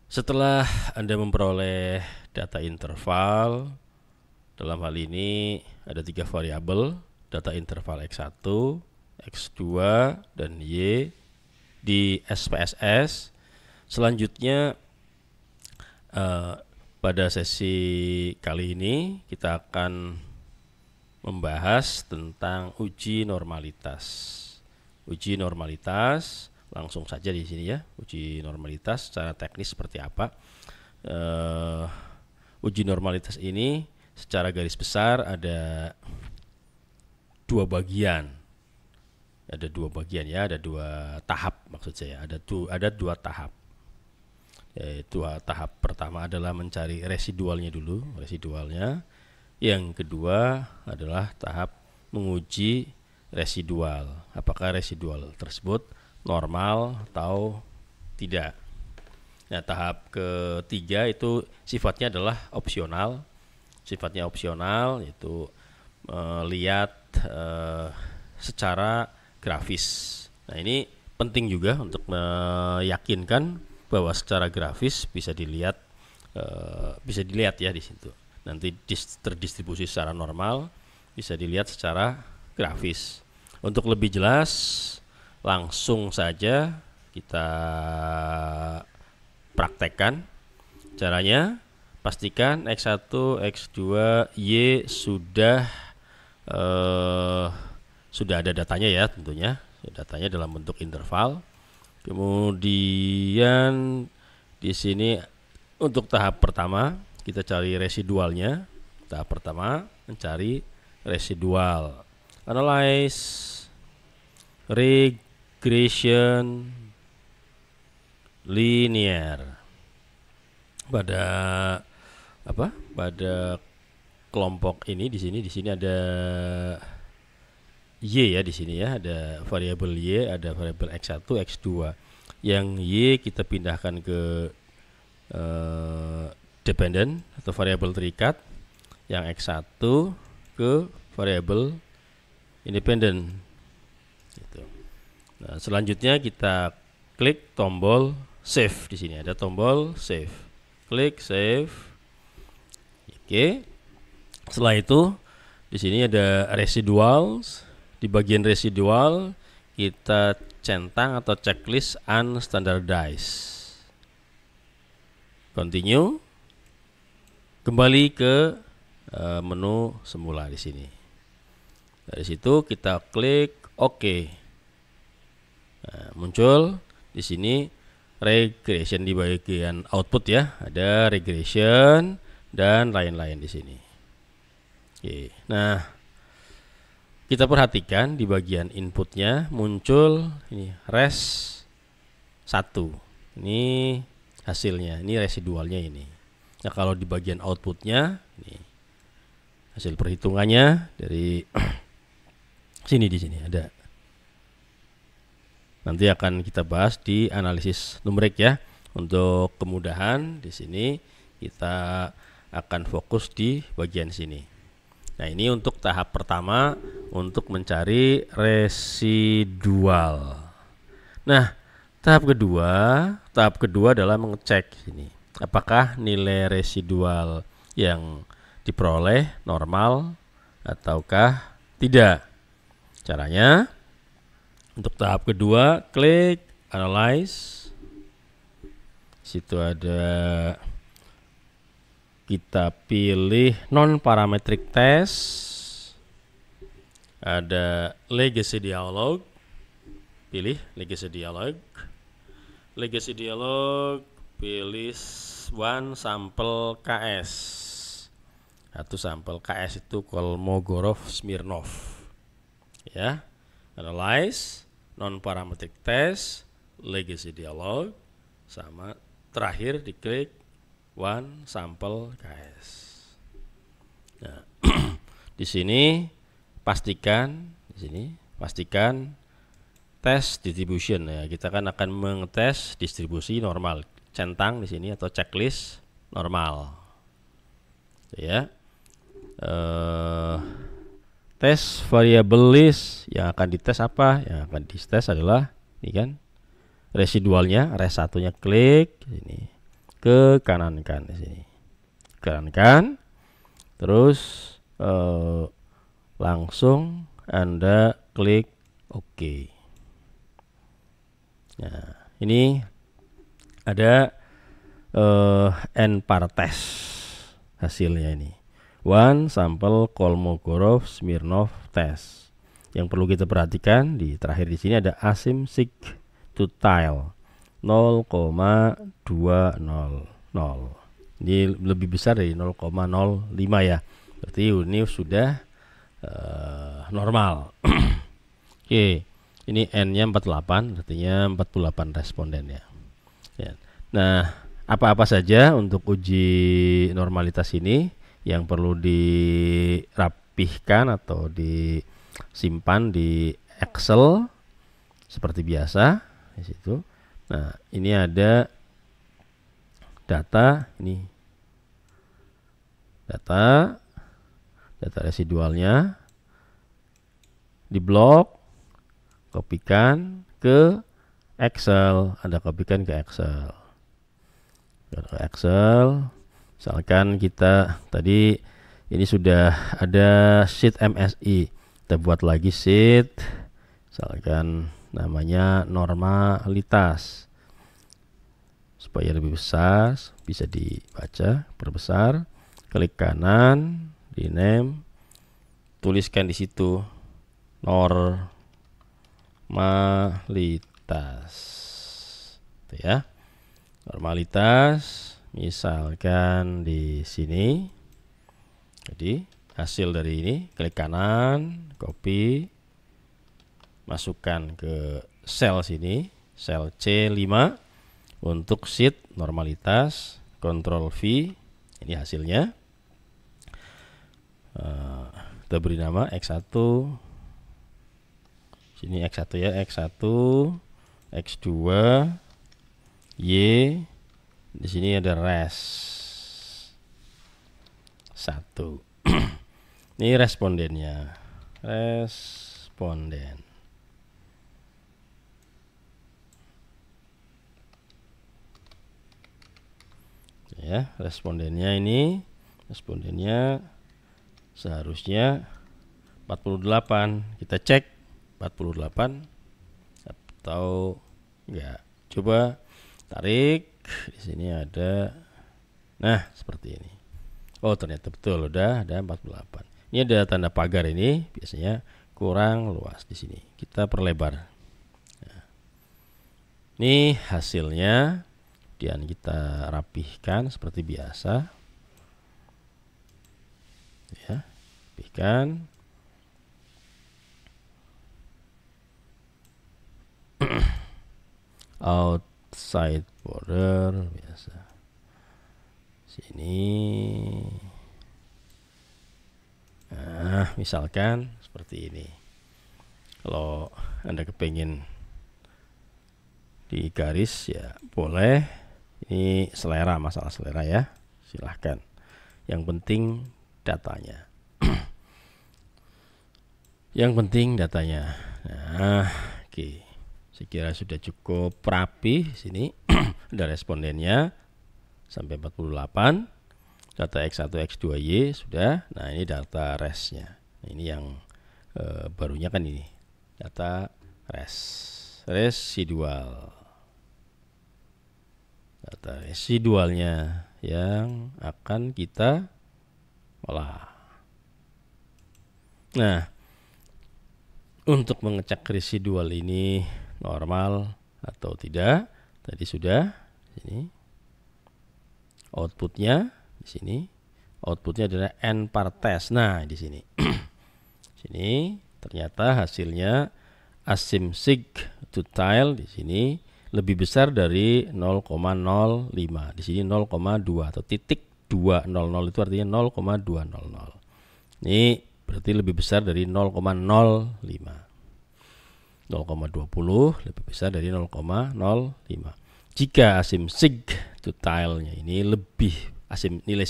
Setelah Anda memperoleh data interval, dalam hal ini ada 3 variabel, data interval X1, X2, dan Y di SPSS. Selanjutnya pada sesi kali ini kita akan membahas tentang uji normalitas. Uji normalitas, langsung saja di sini ya. Uji normalitas secara teknis seperti apa? Uji normalitas ini secara garis besar ada dua bagian. Ada dua bagian ya, ada dua tahap maksud saya. Ada dua tahap. Yaitu tahap pertama adalah mencari residualnya dulu, residualnya. Yang kedua adalah tahap menguji residual. Apakah residual tersebut normal atau tidak. Nah, tahap ketiga itu sifatnya adalah opsional. Sifatnya opsional, yaitu melihat secara grafis. Nah, ini penting juga untuk meyakinkan bahwa secara grafis bisa dilihat ya di situ. Nanti terdistribusi secara normal, bisa dilihat secara grafis. Untuk lebih jelas, langsung saja kita praktekkan caranya. Pastikan X1, X2, Y sudah ada datanya ya tentunya. Datanya dalam bentuk interval. Kemudian di sini untuk tahap pertama kita cari residualnya. Tahap pertama mencari residual. Analyze, regression, linear. Pada kelompok ini di sini ada Y ya, di sini ya, ada variabel Y, ada variabel X1, X2. Yang Y kita pindahkan ke dependent atau variabel terikat, yang X1 ke variabel independent gitu. Nah, selanjutnya kita klik tombol save. Di sini ada tombol save. Klik save. Oke. Setelah itu di sini ada residuals. Di bagian residual kita centang atau checklist unstandardized. Continue. Kembali ke menu semula di sini. Dari situ kita klik OK. Nah, muncul di sini regression di bagian output ya, ada regression dan lain-lain di sini. Oke. Nah, kita perhatikan di bagian inputnya muncul ini res 1. Ini hasilnya, ini residualnya ini. Nah, kalau di bagian outputnya ini hasil perhitungannya dari sini, di sini ada. Nanti akan kita bahas di analisis numerik ya. Untuk kemudahan di sini kita akan fokus di bagian sini. Nah, ini untuk tahap pertama untuk mencari residual. Nah, tahap kedua adalah mengecek ini apakah nilai residual yang diperoleh normal ataukah tidak. Caranya, untuk tahap kedua, klik analyze. Situ ada, kita pilih non parametric test. Ada legacy dialog. Pilih legacy dialog. Legacy dialog, pilih one sample KS. Satu sampel KS itu Kolmogorov Smirnov. Ya. Analyze, non parametric test, legacy dialog, sama terakhir diklik one sample KS. Nah, di sini pastikan test distribution ya. Kita kan akan mengetes distribusi normal, centang di sini atau checklist normal. Ya. Tes variable list yang akan dites apa? Yang akan dites adalah ini kan residualnya, res satunya klik ini ke kanankan di sini. Kanankan, terus langsung Anda klik OK. Nah, ini ada n-par test hasilnya ini. One sample Kolmogorov-Smirnov test. Yang perlu kita perhatikan di terakhir di sini ada asymptotic 0,200. Ini lebih besar dari 0,05 ya. Berarti ini sudah normal. Oke, ini n-nya 48, artinya 48 responden ya. Nah, apa-apa saja untuk uji normalitas ini yang perlu dirapihkan atau disimpan di Excel seperti biasa di situ. Nah, ini ada data, ini data residualnya di blok, kopikan ke Excel, Anda kopikan ke Excel. Misalkan kita tadi ini sudah ada sheet MSI, kita buat lagi sheet, misalkan namanya normalitas, supaya lebih besar, bisa dibaca, perbesar, klik kanan, di name, tuliskan di situ normalitas, itu ya. Normalitas, misalkan di sini. Jadi hasil dari ini, klik kanan, copy, masukkan ke sel sini, sel C5 untuk sheet normalitas, Ctrl V, ini hasilnya. Kita beri nama X1, sini X1 ya, X1, X2, Y, di sini ada res 1. Ini respondennya, responden. Ya, respondennya ini, respondennya seharusnya 48. Kita cek 48 atau enggak. Coba tarik, di sini ada, nah seperti ini. Oh ternyata betul, udah ada 48. Ini ada tanda pagar, ini biasanya kurang luas di sini. Kita perlebar. Nah, ini hasilnya, dan kita rapihkan seperti biasa. Ya, rapihkan. Outside border biasa. Sini. Nah, misalkan seperti ini. Kalau Anda kepingin di garis ya boleh. Ini selera, masalah selera ya. Silahkan. Yang penting datanya. Yang penting datanya. Nah, oke. Saya kira sudah cukup rapi sini. Ada respondennya sampai 48. Data X1, X2Y sudah. Nah, ini data resnya. Nah, ini yang barunya kan ini. Data residual. Data residualnya yang akan kita olah. Nah, untuk mengecek residual ini normal atau tidak, tadi sudah. Ini outputnya di sini. Outputnya adalah n-par test. Nah, di sini. Sini ternyata hasilnya asymptotic di sini lebih besar dari 0,05. Di sini 0,2 atau titik 200 itu artinya 0,200. Ini berarti lebih besar dari 0,05. 0,20 lebih besar dari 0,05. Jika asymptotic-nya ini lebih nilai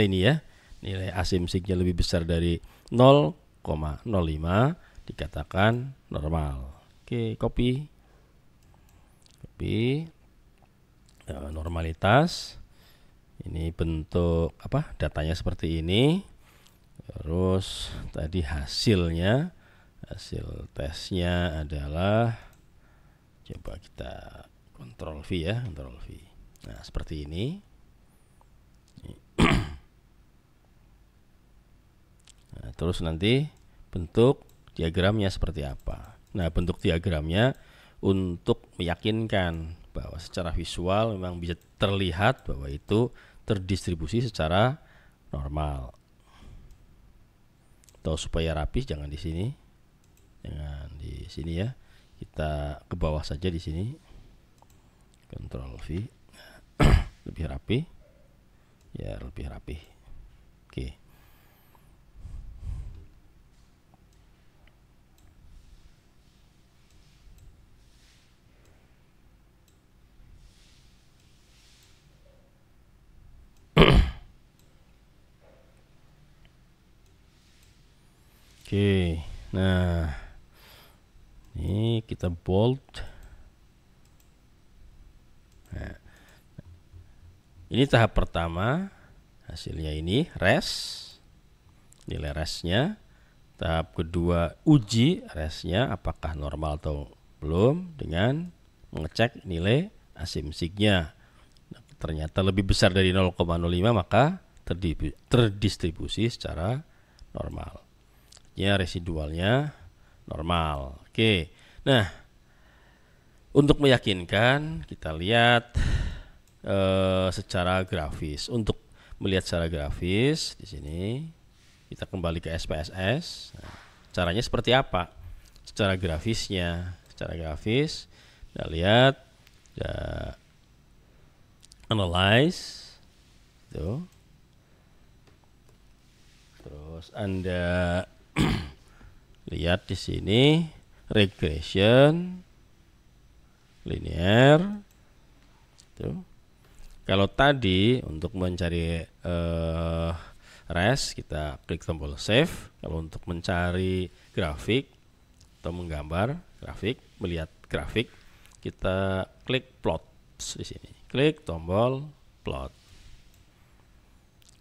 ini ya, nilai asymptotic-nya lebih besar dari 0,05 dikatakan normal. Oke, copy normalitas. Ini bentuk apa? Datanya seperti ini. Terus tadi hasilnya, hasil tesnya adalah, coba kita Ctrl V ya, Ctrl V. Nah, seperti ini. Nah, terus nanti bentuk diagramnya seperti apa. Nah, bentuk diagramnya untuk meyakinkan bahwa secara visual memang bisa terlihat bahwa itu terdistribusi secara normal. Atau supaya rapi, jangan di sini, jangan di sini ya. Kita ke bawah saja di sini. Ctrl V. Lebih rapi. Ya, lebih rapi. Oke. Oke, nah ini kita bold. Nah, ini tahap pertama, hasilnya ini res, nilai resnya. Tahap kedua, uji resnya apakah normal atau belum dengan mengecek nilai asimsiknya. Nah, ternyata lebih besar dari 0,05 maka terdistribusi secara normal. Ya, residualnya normal. Oke. Nah, untuk meyakinkan kita lihat secara grafis. Untuk melihat secara grafis di sini kita kembali ke SPSS. Nah, caranya seperti apa? Secara grafisnya, secara grafis kita lihat ya, analyze tuh. Terus Anda lihat di sini regression linear. Tuh. Kalau tadi untuk mencari res kita klik tombol save. Kalau untuk mencari grafik atau menggambar grafik, melihat grafik, kita klik plot di sini. Klik tombol plot.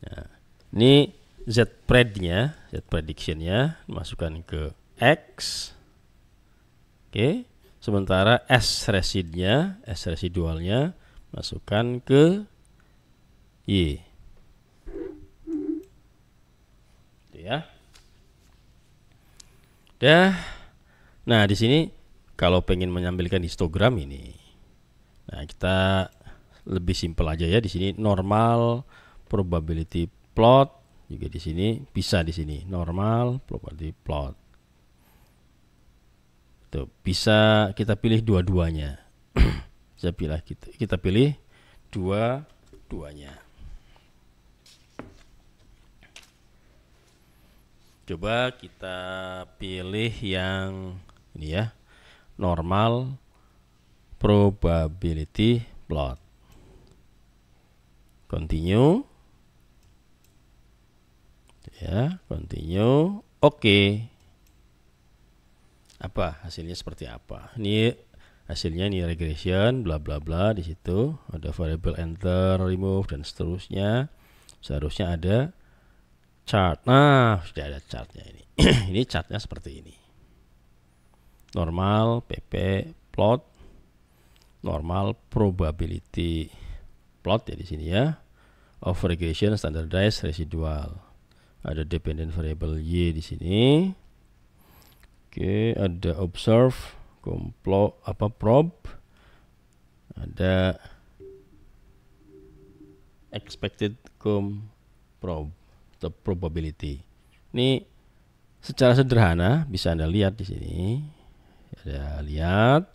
Nah, ini Z-pred-nya, Z-prediction-nya masukkan ke X. Oke. Sementara S residnya, S residualnya masukkan ke Y. Itu ya. Nah, di sini kalau pengen menampilkan histogram ini. Nah, kita lebih simpel aja ya, di sini normal probability plot. Juga di sini bisa, di sini normal probability plot. Tuh, bisa kita pilih dua-duanya. kita pilih dua-duanya. Coba kita pilih yang ini ya, normal probability plot. Continue. Ya, continue. Oke. Apa hasilnya seperti apa? Ini hasilnya, ini regression bla bla bla, di situ ada variable enter, remove dan seterusnya. Seharusnya ada chart. Nah, sudah ada chartnya ini. Ini chartnya seperti ini. Normal PP plot, normal probability plot ya di sini ya. Of regression, standardized, residual. Ada dependent variable Y di sini. Oke, ada observe, probe, ada expected probe atau probability. Ini secara sederhana bisa Anda lihat di sini. Ada lihat,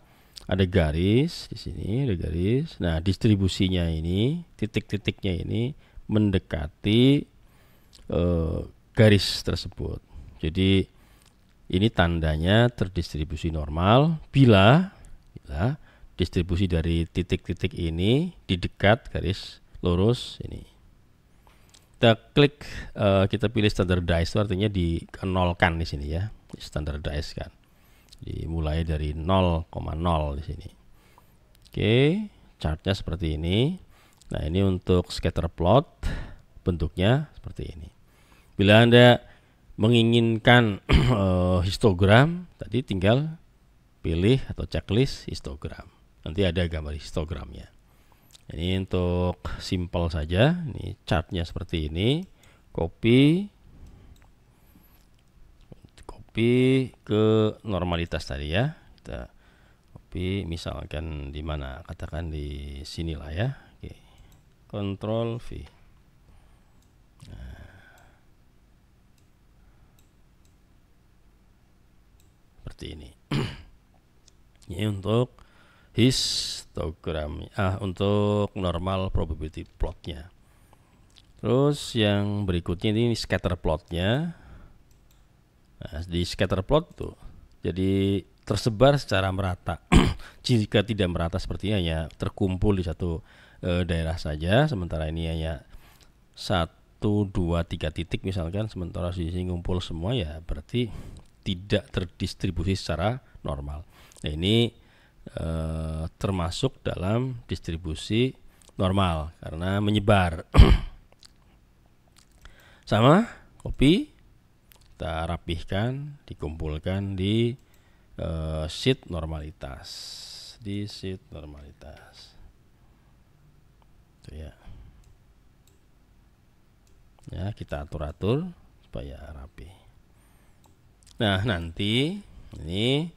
ada garis di sini, ada garis. Nah, distribusinya ini, titik-titiknya ini mendekati garis tersebut. Jadi ini tandanya terdistribusi normal bila distribusi dari titik-titik ini di dekat garis lurus ini. Kita klik, kita pilih standardized, itu artinya dinolkan di sini ya, standardized kan. Dimulai dari 0,0 di sini. Oke, chartnya seperti ini. Nah, ini untuk scatter plot bentuknya seperti ini. Bila Anda menginginkan histogram, tadi tinggal pilih atau checklist histogram. Nanti ada gambar histogramnya. Ini untuk simple saja. Ini chartnya seperti ini. Copy ke normalitas tadi ya. Kita copy misalkan di mana? Katakan di sinilah ya. Oke. Ctrl V. Nah, seperti ini. Ini untuk histogram, untuk normal probability plotnya. Terus yang berikutnya ini scatter plotnya. Nah, di scatter plot tuh jadi tersebar secara merata. Jika tidak merata sepertinya hanya terkumpul di satu daerah saja, sementara ini hanya 1, 2, 3 titik misalkan, sementara di sini ngumpul semua, ya berarti tidak terdistribusi secara normal. Nah, ini termasuk dalam distribusi normal karena menyebar. Sama, copy, kita rapihkan, dikumpulkan di sheet normalitas. Di sheet normalitas. Itu ya. Ya, kita atur-atur supaya rapi. Nah, nanti ini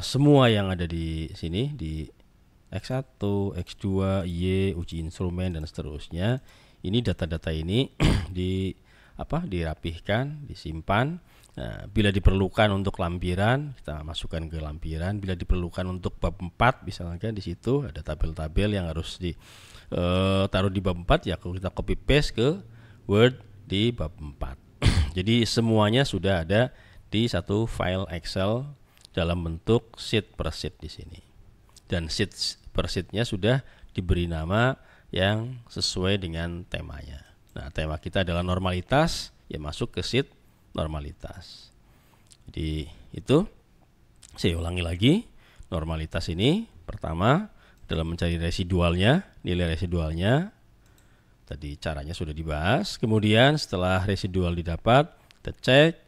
semua yang ada di sini, di X1, X2, Y, uji instrumen dan seterusnya, ini data-data ini dirapihkan, disimpan. Nah, bila diperlukan untuk lampiran, kita masukkan ke lampiran. Bila diperlukan untuk bab 4, misalnya di situ ada tabel-tabel yang harus taruh di bab 4, ya kita copy paste ke Word di bab 4. Jadi semuanya sudah ada di satu file Excel dalam bentuk sheet per sheet di sini. Dan sheet per sheetnya sudah diberi nama yang sesuai dengan temanya. Nah, tema kita adalah normalitas, ya masuk ke sheet normalitas. Jadi itu saya ulangi lagi. Normalitas ini pertama dalam mencari residualnya, nilai residualnya. Tadi caranya sudah dibahas. Kemudian setelah residual didapat, kita cek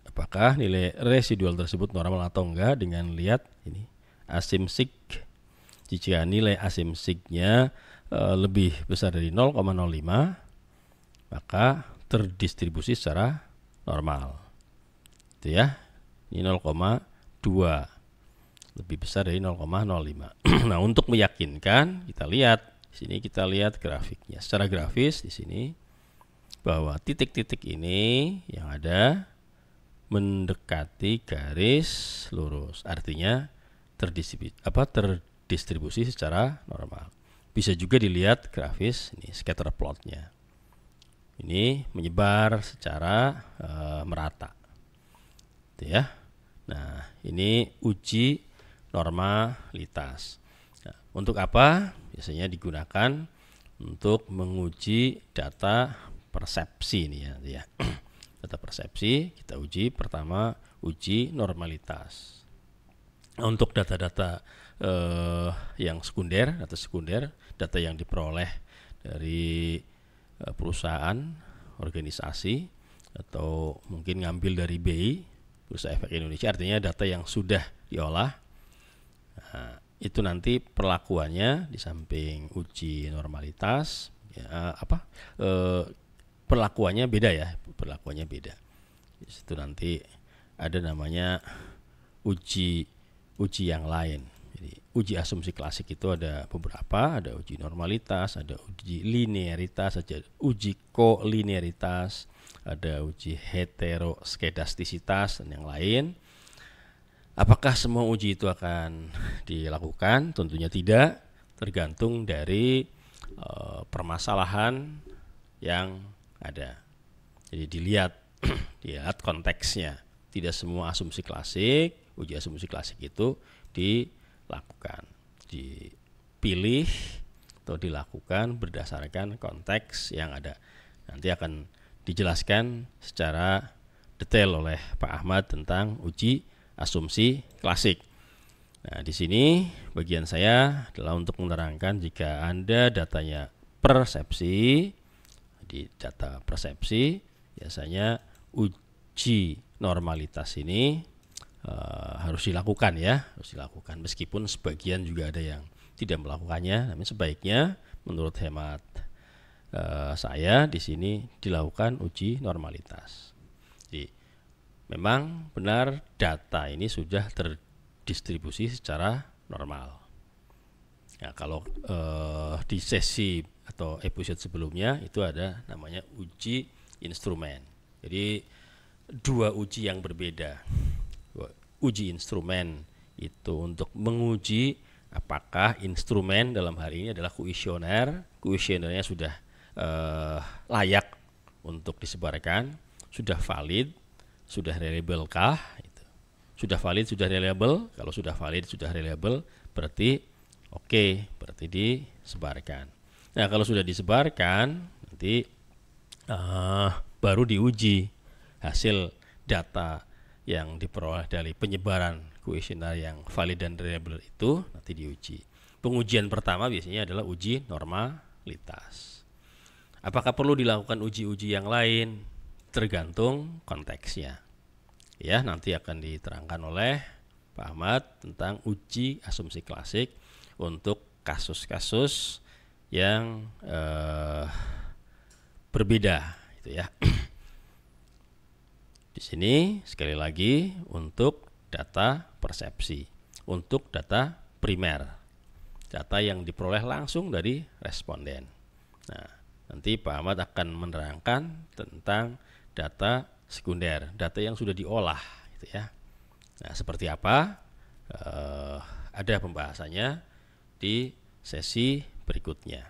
apakah nilai residual tersebut normal atau enggak dengan lihat ini asimsik. Jika nilai asimsiknya lebih besar dari 0,05, maka terdistribusi secara normal. Itu ya. Ini 0,2. Lebih besar dari 0,05. Nah, untuk meyakinkan, kita lihat di sini, kita lihat grafiknya. Secara grafis di sini bahwa titik-titik ini yang ada mendekati garis lurus. Artinya terdistribusi secara normal. Bisa juga dilihat grafis ini scatter plotnya. Ini menyebar secara merata. Itu ya. Nah, ini uji normalitas. Nah, untuk apa? Biasanya digunakan untuk menguji data persepsi ini ya. Data persepsi kita uji, pertama uji normalitas. Nah, untuk data-data yang sekunder, data yang diperoleh dari perusahaan, organisasi, atau mungkin ngambil dari BI, Bursa Efek Indonesia, artinya data yang sudah diolah. Nah, itu nanti perlakuannya di samping uji normalitas, ya, perlakuannya beda ya, perlakuannya beda. Di situ nanti ada namanya uji yang lain. Jadi uji asumsi klasik itu ada beberapa, ada uji normalitas, ada uji linearitas, ada uji kolinearitas, ada uji heteroskedastisitas dan yang lain. Apakah semua uji itu akan dilakukan? Tentunya tidak, tergantung dari permasalahan yang ada. Jadi dilihat konteksnya. Tidak semua asumsi klasik, uji asumsi klasik itu dilakukan, dipilih atau dilakukan berdasarkan konteks yang ada. Nanti akan dijelaskan secara detail oleh Pak Ahmad tentang uji asumsi klasik. Nah, di sini bagian saya adalah untuk menerangkan jika Anda datanya persepsi, di data persepsi biasanya uji normalitas ini harus dilakukan ya, harus dilakukan meskipun sebagian juga ada yang tidak melakukannya, namun sebaiknya menurut hemat saya di sini dilakukan uji normalitas. Jadi memang benar data ini sudah terdistribusi secara normal. Ya, kalau di sesi atau episode sebelumnya itu ada namanya uji instrumen. Jadi dua uji yang berbeda. Uji instrumen itu untuk menguji apakah instrumen dalam hal ini adalah kuesionernya sudah layak untuk disebarkan, sudah valid, sudah reliable kah? Sudah valid, sudah reliable. Kalau sudah valid, sudah reliable, berarti oke, berarti disebarkan. Nah, kalau sudah disebarkan, nanti baru diuji hasil data yang diperoleh dari penyebaran kuesioner yang valid dan reliable itu nanti diuji. Pengujian pertama biasanya adalah uji normalitas. Apakah perlu dilakukan uji-uji yang lain? Tergantung konteksnya. Ya, nanti akan diterangkan oleh Pak Ahmad tentang uji asumsi klasik untuk kasus-kasus yang berbeda, gitu ya. Di sini sekali lagi untuk data persepsi, untuk data primer, data yang diperoleh langsung dari responden. Nah, nanti Pak Ahmad akan menerangkan tentang data sekunder, data yang sudah diolah, gitu ya. Nah, seperti apa? Ada pembahasannya di sesi berikutnya.